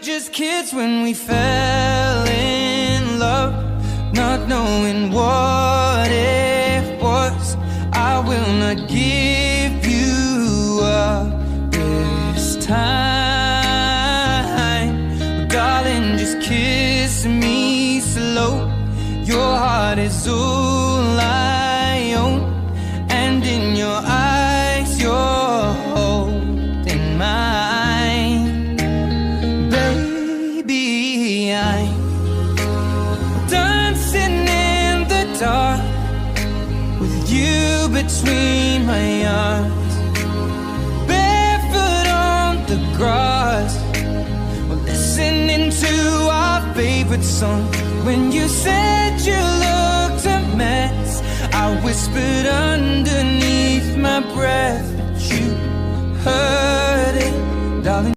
just kids when we fell in love, not knowing what it was. I will not give you up this time, darling, just kiss me slow. Your heart is all I own, and in your eyes you're holding mine. Baby, I'm dancing in the dark with you between my arms, barefoot on the grass, we're listening to our favorite song. When you said you looked a mess, I whispered underneath my breath, but you heard it, darling.